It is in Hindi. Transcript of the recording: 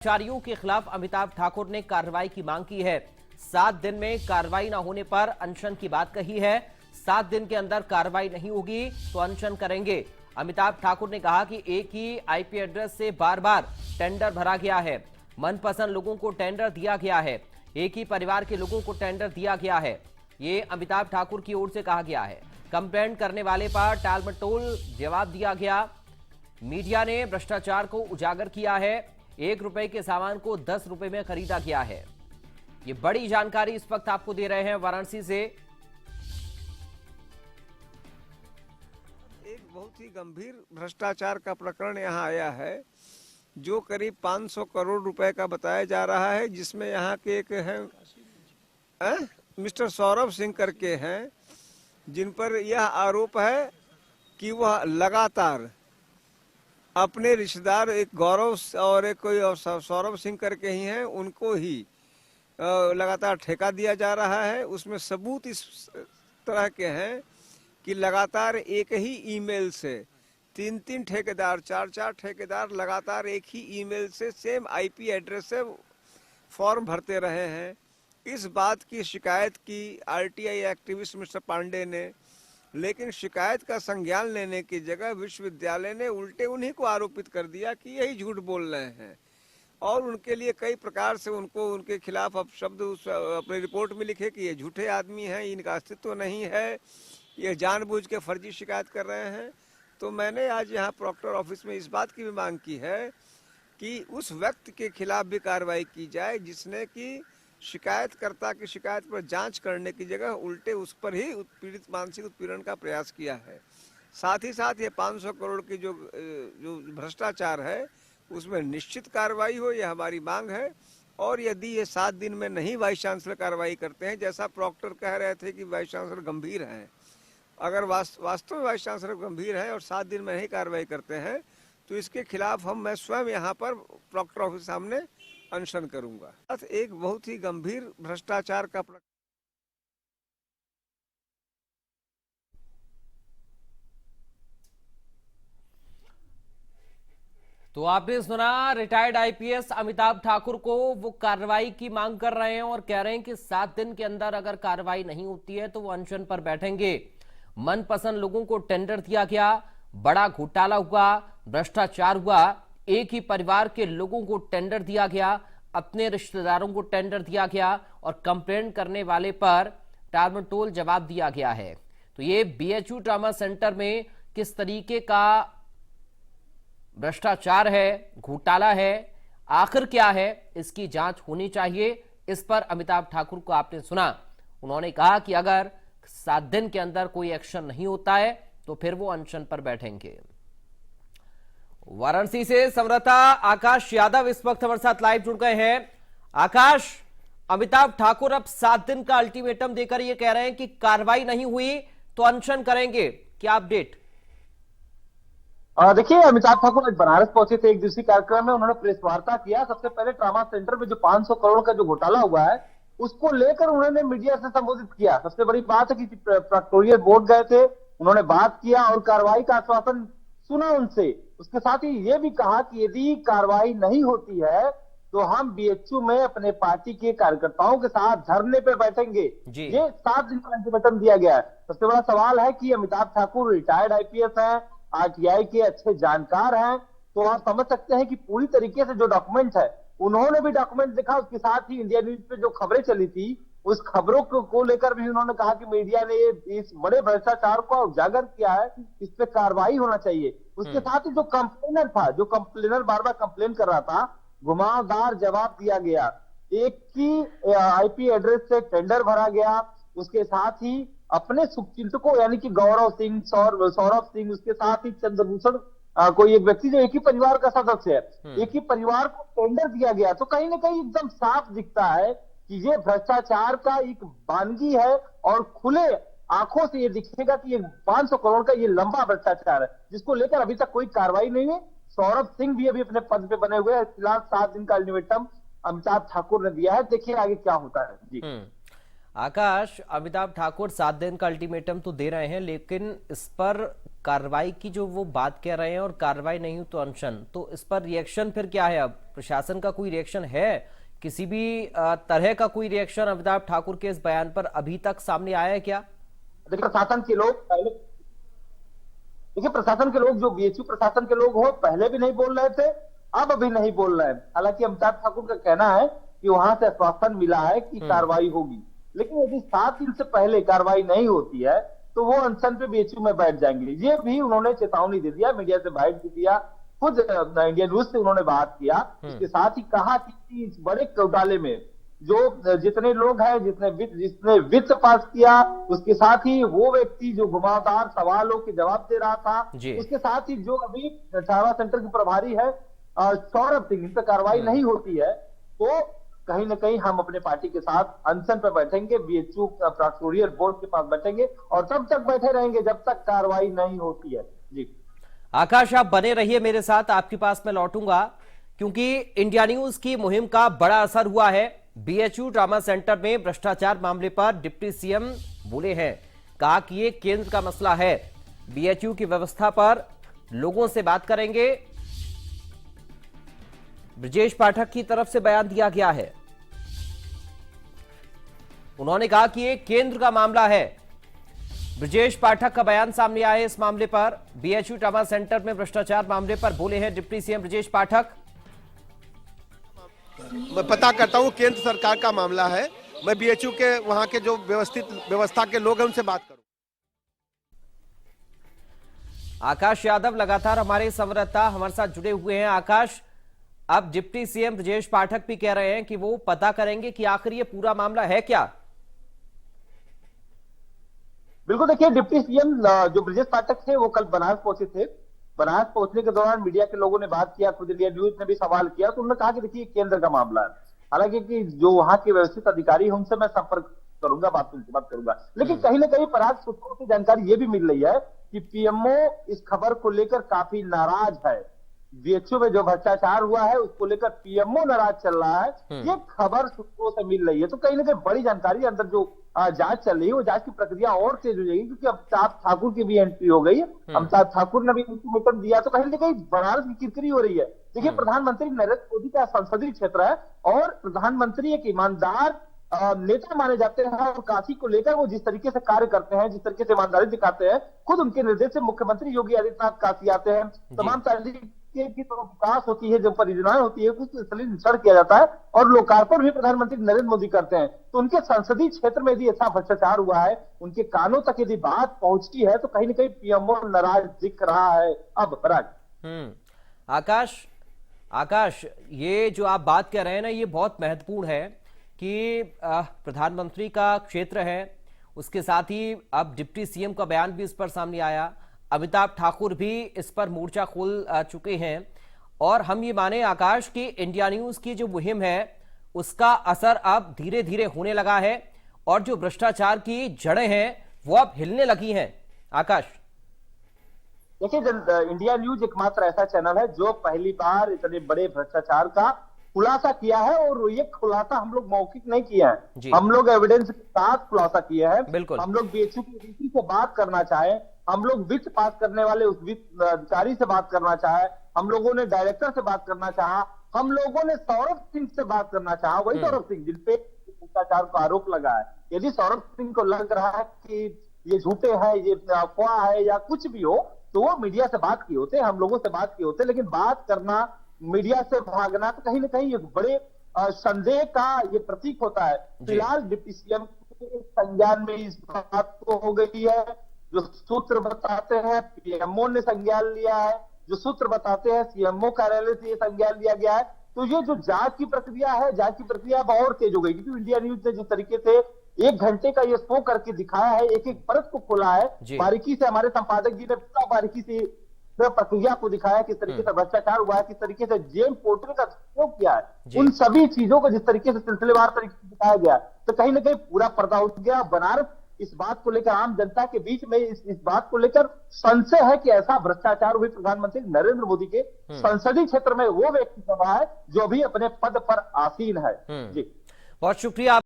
कर्मचारियों के खिलाफ अमिताभ ठाकुर ने कार्रवाई की मांग की है। 7 दिन में कार्रवाई न होने पर अनशन की बात कही है। 7 दिन के अंदर कार्रवाई नहीं होगी तो अनशन करेंगे। अमिताभ ठाकुर ने कहा कि एक ही आईपी एड्रेस से बार बार टेंडर भरा गया है। मनपसंद लोगों को टेंडर दिया गया है। एक ही परिवार के लोगों को टेंडर दिया गया है। ये अमिताभ ठाकुर की ओर से कहा गया है। कंप्लेंट करने वाले पर टालमटोल जवाब दिया गया। मीडिया ने भ्रष्टाचार को उजागर किया है। 1 रुपए के सामान को 10 रुपए में खरीदा गया है। ये बड़ी जानकारी इस वक्त आपको दे रहे हैं वाराणसी से। एक बहुत ही गंभीर भ्रष्टाचार का प्रकरण यहां आया है, जो करीब 500 करोड़ रुपए का बताया जा रहा है, जिसमें यहां के एक हैं मिस्टर सौरभ सिंह करके हैं, जिन पर यह आरोप है कि वह लगातार अपने रिश्तेदार एक गौरव और एक कोई सौरभ सिंह करके ही हैं, उनको ही लगातार ठेका दिया जा रहा है। उसमें सबूत इस तरह के हैं कि लगातार एक ही ईमेल से 3-3 ठेकेदार 4-4 ठेकेदार लगातार एक ही ईमेल से सेम आईपी एड्रेस से फॉर्म भरते रहे हैं। इस बात की शिकायत की आरटीआई एक्टिविस्ट मिस्टर पांडे ने, लेकिन शिकायत का संज्ञान लेने की जगह विश्वविद्यालय ने उल्टे उन्हीं को आरोपित कर दिया कि यही झूठ बोल रहे हैं, और उनके लिए कई प्रकार से उनके खिलाफ अब शब्द अपनी रिपोर्ट में लिखे कि ये झूठे आदमी हैं, इनका अस्तित्व नहीं है, ये जानबूझ के फर्जी शिकायत कर रहे हैं। तो मैंने आज यहाँ प्रॉक्टर ऑफिस में इस बात की भी मांग की है कि उस व्यक्ति के खिलाफ भी कार्रवाई की जाए जिसने कि शिकायतकर्ता की शिकायत पर जांच करने की जगह उल्टे उस पर ही उत्पीड़ित मानसिक उत्पीड़न का प्रयास किया है। साथ ही साथ ये 500 करोड़ की जो भ्रष्टाचार है उसमें निश्चित कार्रवाई हो, यह हमारी मांग है। और यदि ये 7 दिन में नहीं वाइस चांसलर कार्रवाई करते हैं, जैसा प्रॉक्टर कह रहे थे कि वाइस चांसलर गंभीर हैं, अगर वास्तव में वाइस चांसलर गंभीर है और 7 दिन में नहीं कार्रवाई करते हैं तो इसके खिलाफ मैं स्वयं यहाँ पर प्रॉक्टर ऑफिस सामने अनशन करूंगा। एक बहुत ही गंभीर भ्रष्टाचार का तो आपने सुना, रिटायर्ड आईपीएस अमिताभ ठाकुर को वो कार्रवाई की मांग कर रहे हैं और कह रहे हैं कि 7 दिन के अंदर अगर कार्रवाई नहीं होती है तो वो अनशन पर बैठेंगे। मनपसंद लोगों को टेंडर दिया गया, बड़ा घोटाला हुआ, भ्रष्टाचार हुआ, एक ही परिवार के लोगों को टेंडर दिया गया, अपने रिश्तेदारों को टेंडर दिया गया और कंप्लेंट करने वाले पर टालमटोल जवाब दिया गया है। तो ये बीएचयू ट्रॉमा सेंटर में किस तरीके का भ्रष्टाचार है, घोटाला है, आखिर क्या है, इसकी जांच होनी चाहिए। इस पर अमिताभ ठाकुर को आपने सुना, उन्होंने कहा कि अगर 7 दिन के अंदर कोई एक्शन नहीं होता है तो फिर वो अनशन पर बैठेंगे। वाराणसी से संवाददाता आकाश यादव इस वक्त हमारे साथ लाइव जुड़ गए हैं। आकाश, अमिताभ ठाकुर अब 7 दिन का अल्टीमेटम देकर ये कह रहे हैं कि कार्रवाई नहीं हुई तो अनशन करेंगे, क्या अपडेट? देखिए, अमिताभ ठाकुर आज बनारस पहुंचे थे एक दिवसीय कार्यक्रम में। उन्होंने प्रेस वार्ता किया। सबसे पहले ट्रामा सेंटर में जो 500 करोड़ का जो घोटाला हुआ है उसको लेकर उन्होंने मीडिया से संबोधित किया। सबसे बड़ी बात है कि प्रेक्टोरियल बोर्ड गए थे, उन्होंने बात किया और कार्रवाई का आश्वासन सुना उनसे। उसके साथ ही ये भी कहा कि यदि कार्रवाई नहीं होती है तो हम बीएचयू में अपने पार्टी के कार्यकर्ताओं के साथ धरने पे बैठेंगे। ये 7 दिन का अल्टीमेटम दिया गया है। सबसे बड़ा सवाल है कि अमिताभ ठाकुर रिटायर्ड आईपीएस हैं, आरटीआई के अच्छे जानकार हैं, तो आप समझ सकते हैं कि पूरी तरीके से जो डॉक्यूमेंट है उन्होंने भी डॉक्यूमेंट देखा। उसके साथ ही इंडिया न्यूज पे जो खबरें चली थी उस खबरों को लेकर भी उन्होंने कहा कि मीडिया ने इस बड़े भ्रष्टाचार को उजागर किया है, इस पे कार्रवाई होना चाहिए। उसके साथ ही जो कंप्लेनर था, जो कंप्लेनर बार बार कंप्लेन कर रहा था, घुमावदार जवाब दिया गया। एक ही आईपी एड्रेस से टेंडर भरा गया। उसके साथ ही अपने शुभचिंतकों यानी कि गौरव सिंह, सौरभ सिंह, उसके साथ ही चंद्रभूषण, कोई एक व्यक्ति जो एक ही परिवार का सदस्य है, एक ही परिवार को टेंडर दिया गया। तो कहीं ना कहीं एकदम साफ दिखता है कि ये भ्रष्टाचार का एक वानगी है और खुले आंखों से ये दिखेगा कि ये 500 करोड़ का ये लंबा भ्रष्टाचार है जिसको लेकर अभी तक कोई कार्रवाई नहीं है। सौरभ सिंह भी अभी अपने पद पे बने हुए हैं। फिलहाल 7 दिन का अल्टीमेटम अमिताभ ठाकुर ने दिया है। देखिए आगे क्या होता है। जी आकाश, अमिताभ ठाकुर 7 दिन का अल्टीमेटम तो दे रहे हैं, लेकिन इस पर कार्रवाई की जो वो बात कह रहे हैं और कार्रवाई नहीं हो तो अनशन, तो इस पर रिएक्शन फिर क्या है? अब प्रशासन का कोई रिएक्शन है? किसी भी तरह का कोई रिएक्शन अमिताभ ठाकुर के इस बयान पर अभी तक सामने आया है क्या? देखिए प्रशासन के लोग पहले, देखिए प्रशासन के लोग जो बीएचयू प्रशासन के लोग हो पहले भी नहीं बोल रहे थे, अब अभी नहीं बोल रहे हैं। हालांकि अमिताभ ठाकुर का कहना है कि वहां से आश्वासन मिला है कि कार्रवाई होगी, लेकिन यदि 7 दिन से पहले कार्रवाई नहीं होती है तो वो अनशन पे बीएचयू में बैठ जाएंगे। ये भी उन्होंने चेतावनी दे दिया, मीडिया से बाइट भी दिया, खुद इंडिया न्यूज से उन्होंने बात किया। इसके साथ ही कहा कि इस बड़े घोटाले में जो जितने लोग हैं, जिसने वित्त पास किया, उसके साथ ही वो व्यक्ति जो घुमावदार सवालों के जवाब दे रहा था, उसके साथ ही जो अभी ट्रामा सेंटर के प्रभारी है सौरभ सिंह, इन पर कार्रवाई नहीं होती है तो कहीं ना कहीं हम अपने पार्टी के साथ अनशन पर बैठेंगे, बीएचयू प्रोक्टोरियल बोर्ड के पास बैठेंगे और तब तक बैठे रहेंगे जब तक कार्रवाई नहीं होती है। जी आकाश, आप बने रहिए मेरे साथ, आपके पास मैं लौटूंगा, क्योंकि इंडिया न्यूज की मुहिम का बड़ा असर हुआ है। बीएचयू ट्रामा सेंटर में भ्रष्टाचार मामले पर डिप्टी सीएम बोले हैं, कहा कि ये केंद्र का मसला है। बीएचयू की व्यवस्था पर लोगों से बात करेंगे। ब्रजेश पाठक की तरफ से बयान दिया गया है, उन्होंने कहा कि ये केंद्र का मामला है। ब्रजेश पाठक का बयान सामने आया है इस मामले पर। बीएचयू ट्रामा सेंटर में भ्रष्टाचार मामले पर बोले हैं डिप्टी सीएम ब्रजेश पाठक। मैं पता करता हूं, केंद्र सरकार का मामला है। मैं बीएचयू के वहां के जो व्यवस्था के लोग हैं उनसे बात करूं। आकाश यादव लगातार हमारे संवाददाता हमारे साथ जुड़े हुए हैं। आकाश, अब डिप्टी सीएम ब्रजेश पाठक भी कह रहे हैं कि वो पता करेंगे कि आखिर ये पूरा मामला है क्या। बिल्कुल, देखिए डिप्टी सीएम जो ब्रजेश पाठक थे वो कल बनारस पहुंचे थे। बनारस पहुंचने के दौरान मीडिया के लोगों ने बात किया, खुद इंडिया न्यूज ने भी सवाल किया, तो उन्होंने कहा कि देखिए केंद्र का मामला है। हालांकि कि जो वहां के व्यवस्थित अधिकारी हैं उनसे मैं संपर्क करूंगा, बात करूंगा, लेकिन कहीं ना कहीं पराग सूत्रों से जानकारी ये भी मिल रही है कि पीएमओ इस खबर को लेकर काफी नाराज है। बीएचयू में जो भ्रष्टाचार हुआ है उसको लेकर पीएमओ नाराज चल रहा है, ये खबर सूत्रों से मिल रही है। तो कहीं ना कहीं बड़ी जानकारी अंदर जो जांच चल रही है वो जांच की प्रक्रिया और तेज हो जाएगी, क्योंकि अमिताभ ठाकुर की भी एंट्री हो गई। अमिताभ ठाकुर ने भी अल्टीमेटम दिया, तो कहीं ना कहीं बनारस की किरकिरी हो रही है। देखिए प्रधानमंत्री नरेंद्र मोदी का संसदीय क्षेत्र है और प्रधानमंत्री एक ईमानदार नेता माने जाते हैं और काशी को लेकर वो जिस तरीके से कार्य करते हैं, जिस तरीके से ईमानदारी दिखाते हैं, खुद उनके निर्देश से मुख्यमंत्री योगी आदित्यनाथ काशी आते हैं। तमाम तरीके की तो विकास होती है, जो परियोजनाएं होती है उसको निरीक्षण किया जाता है और लोकार्पण भी प्रधानमंत्री नरेंद्र मोदी करते हैं। तो उनके संसदीय क्षेत्र में यदि ऐसा भ्रष्टाचार हुआ है, उनके कानों तक यदि बात पहुंचती है, तो कहीं ना कहीं पीएमओ नाराज दिख रहा है। अब पराग आकाश, ये जो आप बात कर रहे हैं ना, ये बहुत महत्वपूर्ण है कि प्रधानमंत्री का क्षेत्र है, उसके साथ ही अब डिप्टी सीएम का बयान भी इस पर सामने आया। अमिताभ ठाकुर भी इस पर मोर्चा खोल चुके हैं और हम ये माने आकाश कि इंडिया न्यूज की जो मुहिम है उसका असर अब धीरे धीरे होने लगा है और जो भ्रष्टाचार की जड़ें हैं वो अब हिलने लगी हैं। आकाश, देखिए इंडिया न्यूज एकमात्र ऐसा चैनल है जो पहली बार इतने बड़े भ्रष्टाचार का खुलासा किया है, और ये खुलासा हम लोग मौखिक नहीं किया है, हम लोग एविडेंस के साथ खुलासा किया है। बिल्कुल, हम लोग बीएचयू की रीति से बात करना चाहे, हम लोग वित्त पास करने वाले उस वित्त अधिकारी से बात करना चाहे, हम लोगों ने डायरेक्टर से बात करना चाहा, हम लोगों ने सौरभ सिंह से बात करना चाहा, वही सौरभ सिंह जिनपे भ्रष्टाचार का आरोप लगा है। यदि सौरभ सिंह को लग रहा है कि ये झूठे हैं, ये अफवाह है या कुछ भी हो, तो वो मीडिया से बात किए होते, हम लोगों से बात किए होते। लेकिन बात करना, मीडिया से भागना, तो कहीं ना कहीं एक बड़े संदेह का ये प्रतीक होता है। फिलहाल डिप्टी सीएम के संज्ञान में इस बात को हो गई है, जो सूत्र बताते हैं पीएमओ ने संज्ञान लिया है, जो सूत्र बताते हैं सीएमओ कार्यालय से ये संज्ञान लिया गया है। तो ये जो जांच की प्रक्रिया है, जांच की प्रक्रिया अब और तेज हो गई, क्योंकि इंडिया न्यूज ने जिस तरीके से 1 घंटे का ये शो करके दिखाया है, एक एक परत को खोला है बारीकी से, हमारे संपादक जी ने पूरा बारीकी से प्रक्रिया को दिखाया, किस तरीके से भ्रष्टाचार हुआ है, किस तरीके से जेम पोर्टल का उपयोग किया है, उन सभी चीजों को जिस तरीके से सिलसिलेवार तरीके से दिखाया गया, तो कहीं ना कहीं पूरा पर्दा उठ गया। बनारस इस बात को लेकर, आम जनता के बीच में इस बात को लेकर संशय है कि ऐसा भ्रष्टाचार हुई प्रधानमंत्री नरेंद्र मोदी के संसदीय क्षेत्र में वो व्यक्ति कर रहा है जो अभी अपने पद पर आसीन है। जी बहुत शुक्रिया।